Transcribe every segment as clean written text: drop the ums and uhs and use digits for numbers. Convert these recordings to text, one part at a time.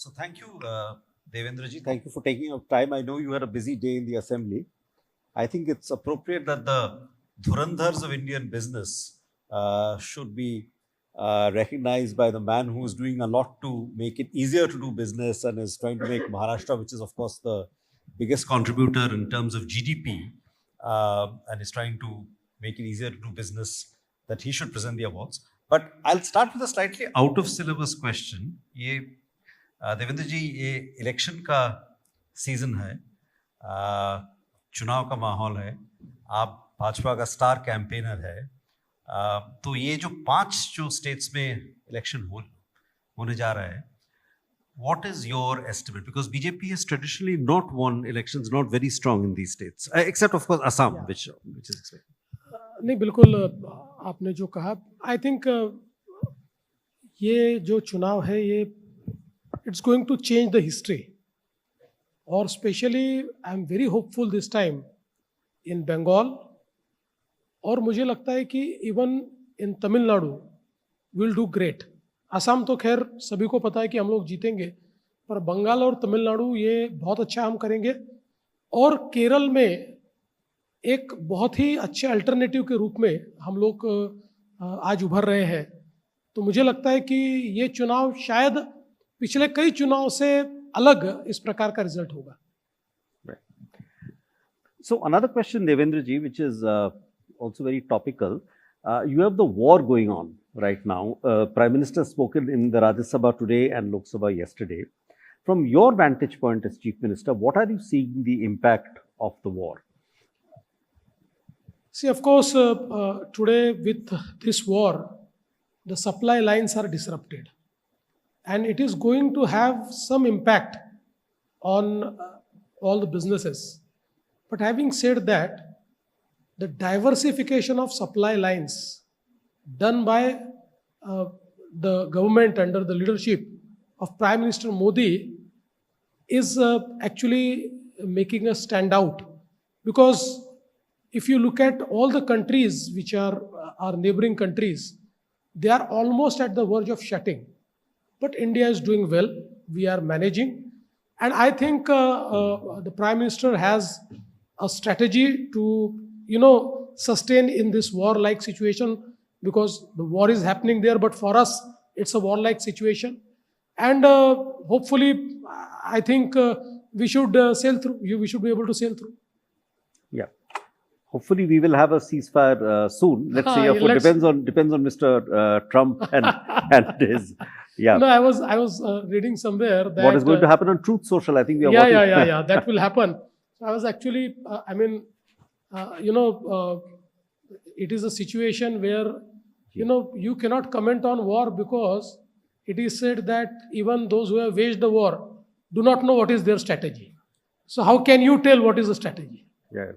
So thank you, Devendra ji. Thank you for taking up time. I know you had a busy day in the assembly. I think it's appropriate that the Dhurandhars of Indian business should be recognized by the man who is doing a lot to make it easier to do business and is trying to make Maharashtra, which is of course the biggest contributor in terms of GDP, and is trying to make it easier to do business, that he should present the awards. But I'll start with a slightly out of syllabus question. ये देवेंद्र जी, ये election का season है, चुनाव का माहौल है, आप भाजपा का स्टार कैंपेनर है, तो ये जो 5 जो स्टेट्स में इलेक्शन होने जा रहा है, what is your estimate? Because BJP has traditionally not won elections, not very strong in these states, except of course Assam, which is expected. नहीं, बिल्कुल आपने जो कहा, आई थिंक ये जो चुनाव है ये it's going to change the history, और specially I am very hopeful this time in Bengal, और मुझे लगता है कि even in Tamil Nadu will do great. Assam तो खैर सभी को पता है कि हम लोग जीतेंगे, पर बंगाल और तमिलनाडु ये बहुत अच्छा हम करेंगे. और केरल में एक बहुत ही अच्छे अल्टरनेटिव के रूप में हम लोग आज उभर रहे हैं. तो मुझे लगता है कि ये चुनाव शायद पिछले कई चुनाव से अलग इस प्रकार का रिजल्ट होगा. So another question, Devendra ji, which is also very topical. You have the war going on right now. Prime Minister spoken in the Rajya Sabha today and Lok Sabha yesterday. From your vantage point as Chief Minister, what are you seeing the impact of the war? See, of course, today with this war, the supply lines are disrupted, and it is going to have some impact on all the businesses. But having said that, the diversification of supply lines done by the government under the leadership of Prime Minister Modi is actually making us stand out. Because if you look at all the countries which are our neighboring countries, they are almost at the verge of shutting. But India is doing well. We are managing. And I think the Prime Minister has a strategy to, sustain in this war-like situation, because the war is happening there, but for us, it's a war-like situation. And hopefully, I think we should sail through. We should be able to sail through. Yeah. Hopefully, we will have a ceasefire soon. Let's see. Depends on Mr. Trump and his. Yeah. No, I was reading somewhere that what is going to happen on Truth Social. I think we are. Yeah. That will happen. So I was actually. It is a situation where you cannot comment on war, because it is said that even those who have waged the war do not know what is their strategy. So how can you tell what is the strategy? Yeah.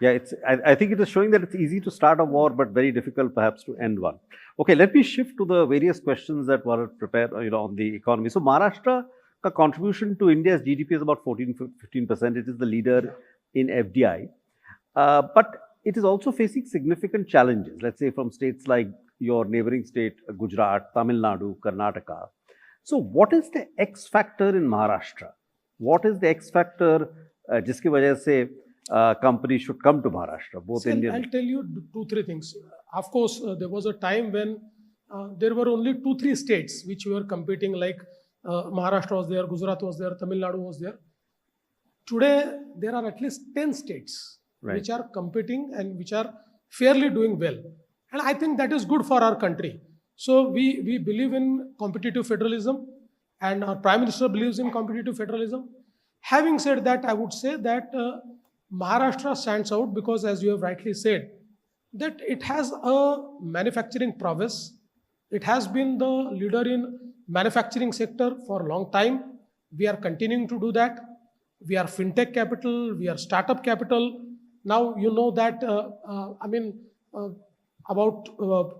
Yeah, I think it is showing that it's easy to start a war, but very difficult perhaps to end one. Okay, let me shift to the various questions that were prepared, on the economy. So Maharashtra ka contribution to India's GDP is about 14-15%. It is the leader in FDI. But it is also facing significant challenges, let's say from states like your neighboring state, Gujarat, Tamil Nadu, Karnataka. So what is the X factor in Maharashtra? What is the X factor jiske wajah se companies should come to Maharashtra, both Indian? I'll tell you 2-3 things. Of course, there was a time when there were only 2-3 states which were competing, like Maharashtra was there, Gujarat was there, Tamil Nadu was there. Today, there are at least 10 states which are competing and which are fairly doing well. And I think that is good for our country. So we believe in competitive federalism, and our Prime Minister believes in competitive federalism. Having said that, I would say that Maharashtra stands out because, as you have rightly said, that it has a manufacturing prowess. It has been the leader in manufacturing sector for a long time. We are continuing to do that. We are Fintech capital. We are startup capital. Now, you know that,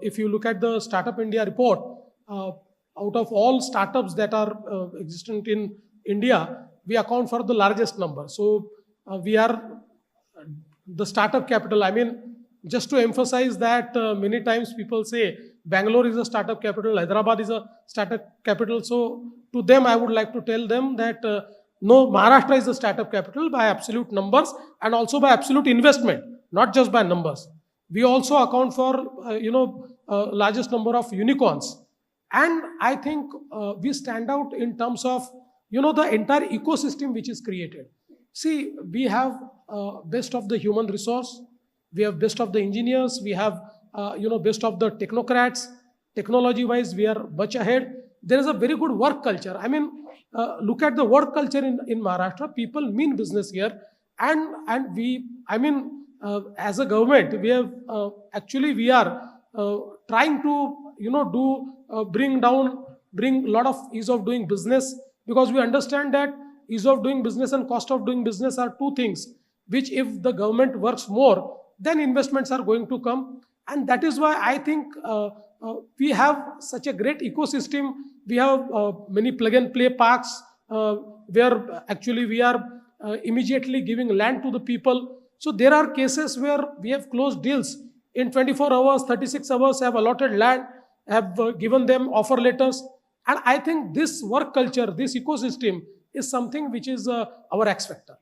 if you look at the Startup India report, out of all startups that are existent in India, we account for the largest number. So, we are the startup capital. Just to emphasize that, many times people say Bangalore is a startup capital, Hyderabad is a startup capital. So to them, I would like to tell them that no, Maharashtra is a startup capital by absolute numbers and also by absolute investment, not just by numbers. We also account for, largest number of unicorns. And I think we stand out in terms of, the entire ecosystem which is created. See, we have best of the human resource, we have best of the engineers, we have, best of the technocrats. Technology-wise, we are much ahead. There is a very good work culture. I mean, look at the work culture in Maharashtra. People mean business here. And we, as a government, we have, we are trying to, bring a lot of ease of doing business, because we understand that ease of doing business and cost of doing business are two things which, if the government works more, then investments are going to come. And that is why I think we have such a great ecosystem. We have many plug and play parks where actually we are immediately giving land to the people. So there are cases where we have closed deals in 24 hours, 36 hours, have allotted land, have given them offer letters. And I think this work culture, this ecosystem is something which is our X factor.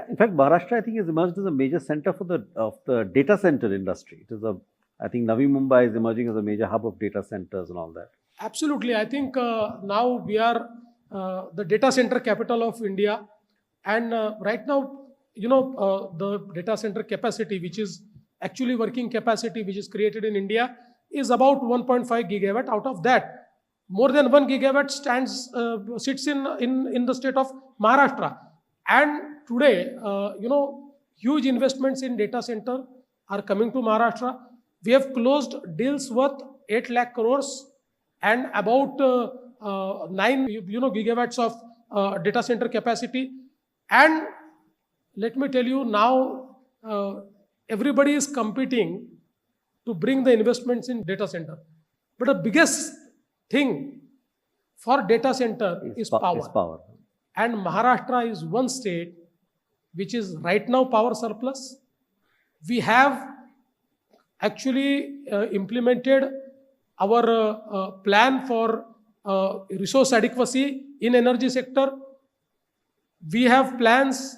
In fact, Maharashtra, I think, has emerged as a major center for the data center industry. It is I think Navi Mumbai is emerging as a major hub of data centers and all that. Absolutely. I think now we are the data center capital of India. And right now, the data center capacity, which is actually working capacity, which is created in India, is about 1.5 gigawatt. Out of that, more than 1 gigawatt sits in the state of Maharashtra. And today, huge investments in data center are coming to Maharashtra. We have closed deals worth 8 lakh crores and about 9 gigawatts of data center capacity. And let me tell you now, everybody is competing to bring the investments in data center. But the biggest thing for data center is power. And Maharashtra is one state which is right now power surplus. We have actually implemented our plan for resource adequacy in energy sector. We have plans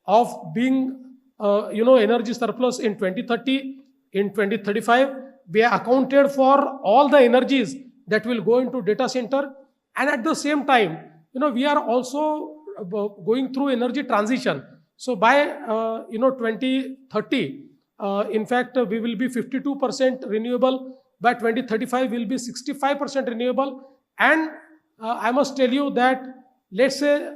of being, energy surplus in 2030, in 2035. We are accounted for all the energies that will go into data center. And at the same time, we are also going through energy transition. So by 2030, in fact, we will be 52% renewable. By 2035, we will be 65% renewable. And I must tell you that, let's say,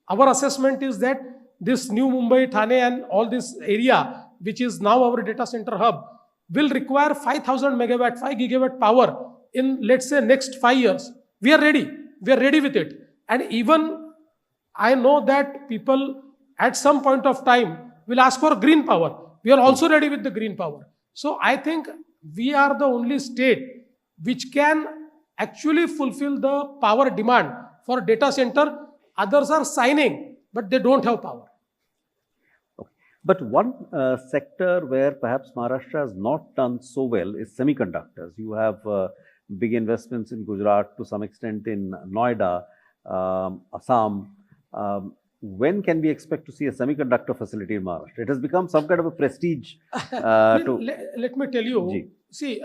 our assessment is that this new Mumbai, Thane and all this area, which is now our data center hub, will require 5,000 megawatt, 5 gigawatt power in, let's say, next 5 years. We are ready. We are ready with it. And even I know that people at some point of time will ask for green power. We are also ready with the green power. So I think we are the only state which can actually fulfill the power demand for data center. Others are signing, but they don't have power. Okay. But one sector where perhaps Maharashtra has not done so well is semiconductors. You have big investments in Gujarat, to some extent in Noida, Assam. When can we expect to see a semiconductor facility in Maharashtra? It has become some kind of a prestige. Let me tell you, Ji. See,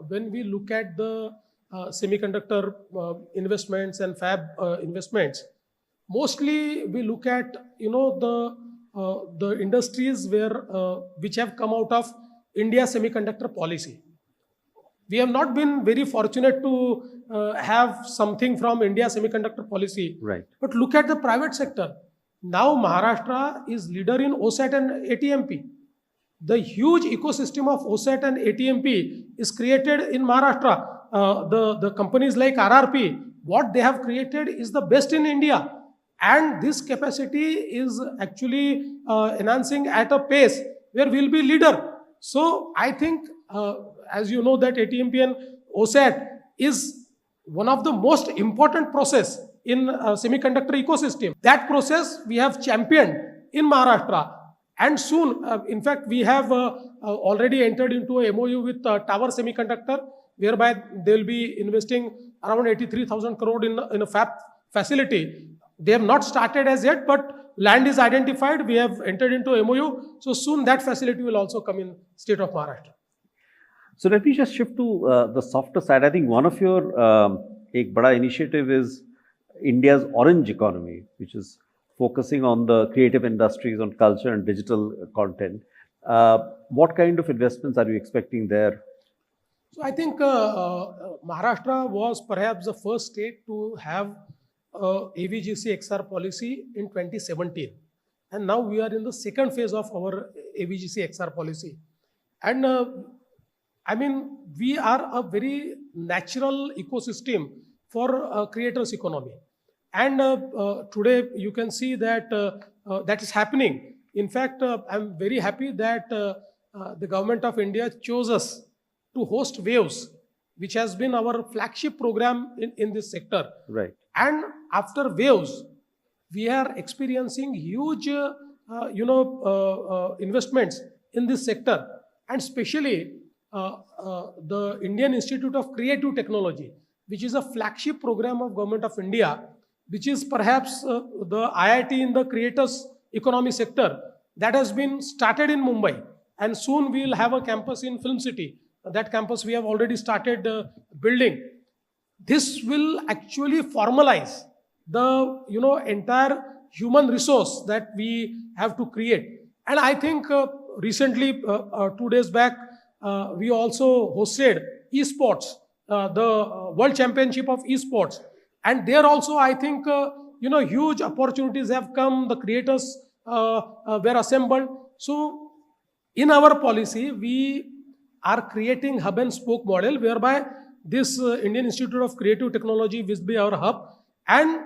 when we look at the semiconductor investments and fab investments, mostly we look at the industries which have come out of India semiconductor policy. We have not been very fortunate to have something from India semiconductor policy. Right. But look at the private sector. Now Maharashtra is leader in OSAT and ATMP. The huge ecosystem of OSAT and ATMP is created in Maharashtra. The companies like RRP, what they have created is the best in India. And this capacity is actually enhancing at a pace where we'll be leader. So I think, as you know, that ATMP and OSAT is one of the most important process in semiconductor ecosystem. That process we have championed in Maharashtra. And soon, in fact, we have already entered into a MOU with Tower Semiconductor, whereby they will be investing around 83,000 crore in a fab facility. They have not started as yet, but land is identified. We have entered into MOU. So soon that facility will also come in state of Maharashtra. So let me just shift to the softer side. I think one of your एक बड़ा initiative is India's orange economy, which is focusing on the creative industries, on culture and digital content. What kind of investments are you expecting there? So I think Maharashtra was perhaps the first state to have AVGC XR policy in 2017. And now we are in the second phase of our AVGC XR policy. And I mean, we are a very natural ecosystem for creators economy. And today you can see that that is happening. In fact, I'm very happy that the government of India chose us to host Waves, which has been our flagship program in this sector. Right. And after Waves, we are experiencing huge, investments in this sector, and especially the Indian Institute of Creative Technology, which is a flagship program of Government of India, which is perhaps the IIT in the creators economy sector, that has been started in Mumbai, and soon we will have a campus in Film City. That campus we have already started building. This will actually formalize the entire human resource that we have to create. And I think recently, 2 days back, we also hosted Esports, the World Championship of Esports. And there also, I think, huge opportunities have come. The creators were assembled. So, in our policy, we are creating hub and spoke model, whereby this Indian Institute of Creative Technology will be our hub, and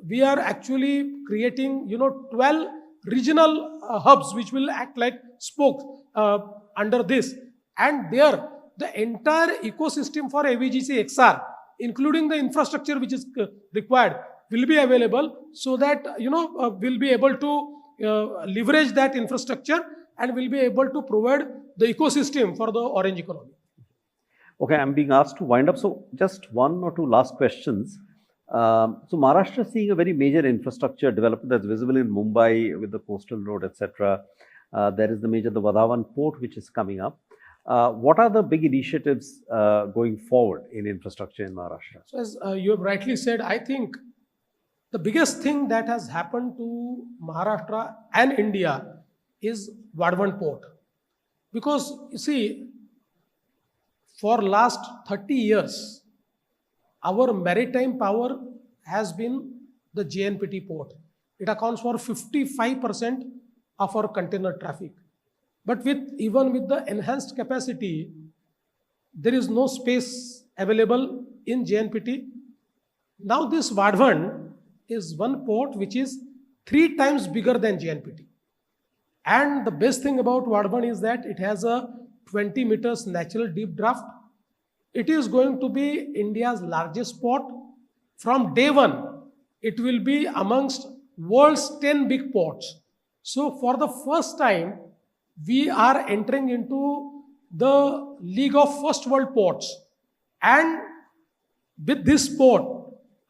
we are actually creating 12 regional hubs which will act like spokes under this. And there, the entire ecosystem for AVGC XR, including the infrastructure which is required, will be available, so that we'll be able to leverage that infrastructure and will be able to provide the ecosystem for the orange economy. Okay, I'm being asked to wind up. So just one or two last questions. So Maharashtra is seeing a very major infrastructure development that's visible in Mumbai with the coastal road, etc. There is the Vadvan port which is coming up. What are the big initiatives going forward in infrastructure in Maharashtra? So as you have rightly said, I think the biggest thing that has happened to Maharashtra and India is Vadvan port. Because you see, for last 30 years, our maritime power has been the JNPT port. It accounts for 55% of our container traffic. But even with the enhanced capacity, there is no space available in JNPT. Now this Vadvan is one port which is 3 times bigger than JNPT. And the best thing about Vadvan is that it has a 20 meters natural deep draft. It is going to be India's largest port. From day one, it will be amongst world's 10 big ports. So for the first time, we are entering into the league of first world ports. And with this port,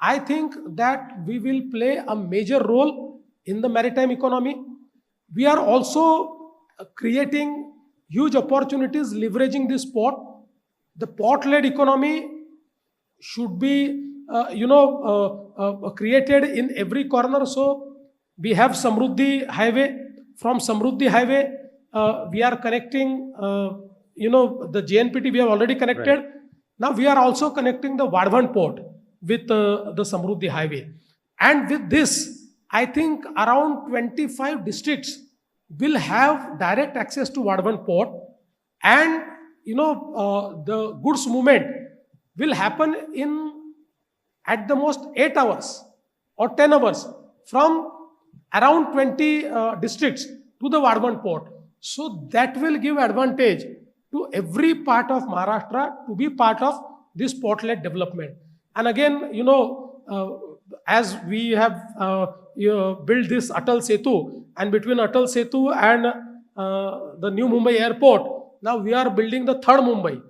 I think that we will play a major role in the maritime economy. We are also creating huge opportunities leveraging this port. The port-led economy should be, created in every corner. So we have Samrudi Highway. From Samrudi Highway, we are connecting, the JNPT we have already connected. Right. Now we are also connecting the Vadvan port with the Samrudi Highway. And with this, I think around 25 districts will have direct access to Vadvan port, and the goods movement will happen in at the most 8 hours or 10 hours from around 20 districts to the Vadvan port. So that will give advantage to every part of Maharashtra to be part of this port-led development. And again, as we have built this Atal Setu, and between Atal Setu and the new Mumbai airport. Now we are building the third Mumbai.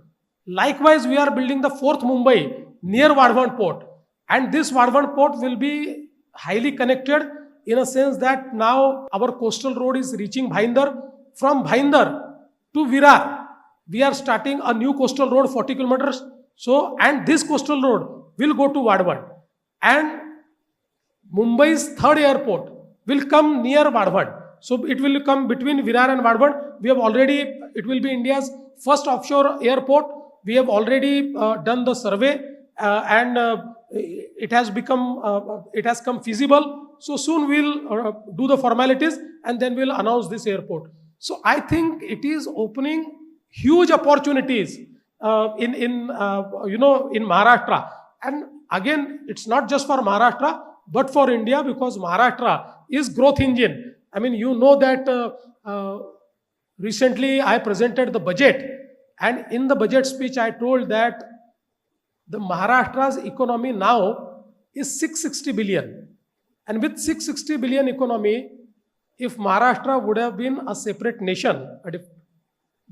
Likewise, we are building the fourth Mumbai near Vadvan port. And this Vadvan port will be highly connected in a sense that now our coastal road is reaching Bhayandar. From Bhayandar to Virar, we are starting a new coastal road 40 kilometers. So, and this coastal road will go to Vadvan. And Mumbai's third airport will come near Vadvan. So it will come between Virar and Vadvan. We have already, it will be India's first offshore airport. We have already done the survey and it has come feasible. So soon we'll do the formalities and then we'll announce this airport. So I think it is opening huge opportunities in Maharashtra. And again, it's not just for Maharashtra, but for India, because Maharashtra is growth engine. I mean, you know that recently I presented the budget, and in the budget speech I told that the Maharashtra's economy now is 660 billion. And with 660 billion economy, if Maharashtra would have been a separate nation,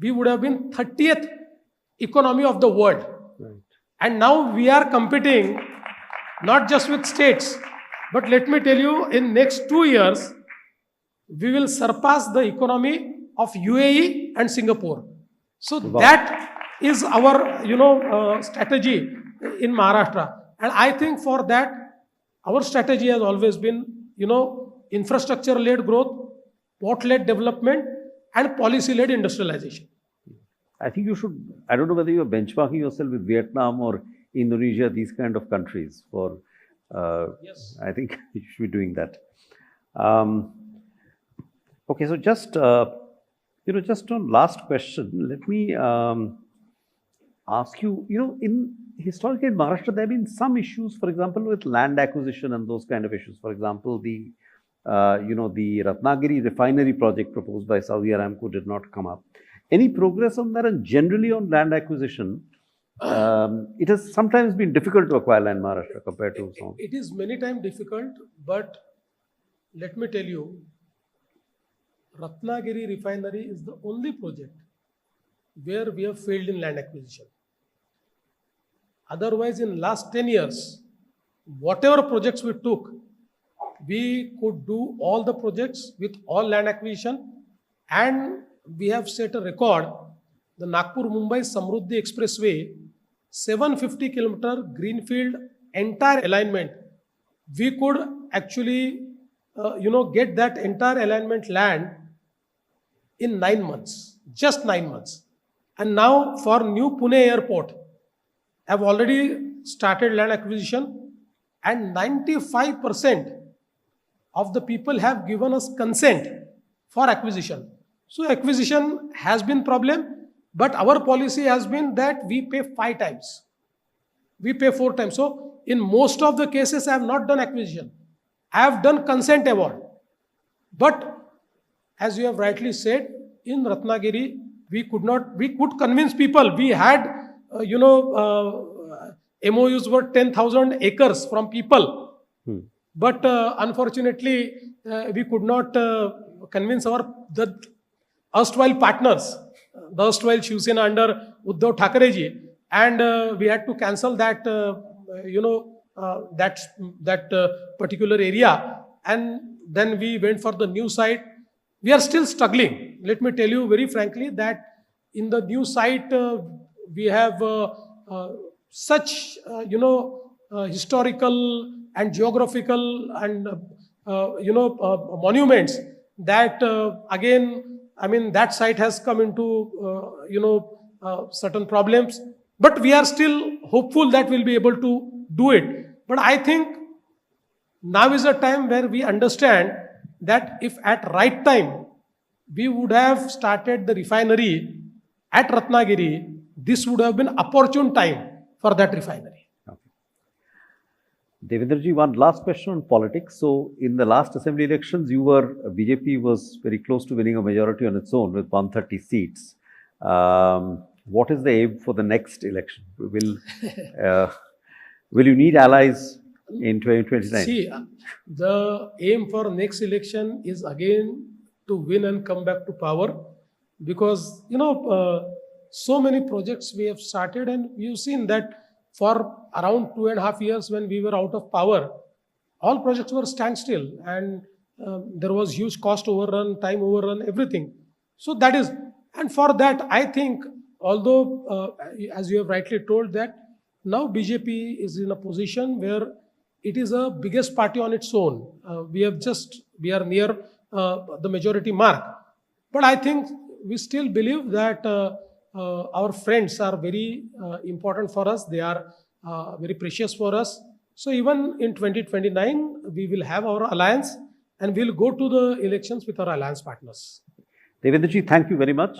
we would have been 30th economy of the world. Right. And now we are competing not just with states, but let me tell you, in next 2 years, we will surpass the economy of UAE and Singapore. So wow. That is our, strategy in Maharashtra. And I think for that, our strategy has always been, infrastructure-led growth, port-led development, and policy-led industrialization. I think you should, I don't know whether you are benchmarking yourself with Vietnam or Indonesia, these kind of countries. For yes. I think you should be doing that. Okay, so just, just on last question, let me ask you, historically in Maharashtra, there have been some issues, for example, with land acquisition and those kind of issues. For example, the Ratnagiri refinery project proposed by Saudi Aramco did not come up. Any progress on that? And generally on land acquisition, it has sometimes been difficult to acquire land in Maharashtra compared to some. It is many times difficult, but let me tell you, Ratnagiri refinery is the only project where we have failed in land acquisition. Otherwise, in last 10 years, whatever projects we took, we could do all the projects with all land acquisition, and we have set a record. The Nagpur-Mumbai Samrudi Expressway, 750 kilometer greenfield entire alignment. We could actually, get that entire alignment land in 9 months, just 9 months. And now for new Pune airport, I've already started land acquisition, and 95% of the people have given us consent for acquisition. So acquisition has been problem, but our policy has been that we pay 5 times. We pay 4 times. So in most of the cases, I have not done acquisition. I have done consent award. But as you have rightly said, in Ratnagiri, we could convince people. We had, MOUs were 10,000 acres from people. But unfortunately, we could not convince the erstwhile partners, the erstwhile Shiv Sena under Uddhav Thackerji, and we had to cancel that, that particular area. And then we went for the new site. We are still struggling. Let me tell you very frankly that in the new site, we have such, historical and geographical and, monuments that, again, I mean, that site has come into, certain problems. But we are still hopeful that we'll be able to do it. But I think now is a time where we understand that if at right time we would have started the refinery at Ratnagiri, this would have been opportune time for that refinery. Okay. Devendraji, one last question on politics. So in the last assembly elections, BJP was very close to winning a majority on its own with 130 seats. What is the aim for the next election? Will you need allies in 2029? See, the aim for next election is again to win and come back to power, because so many projects we have started, and we've seen that for around 2.5 years when we were out of power, all projects were standstill, and there was huge cost overrun, time overrun, everything. So that is, and for that I think, although as you have rightly told that now BJP is in a position where it is a biggest party on its own. We are near the majority mark. But I think we still believe that our friends are very important for us. They are very precious for us. So even in 2029, we will have our alliance and we'll go to the elections with our alliance partners. Devendra ji, thank you very much.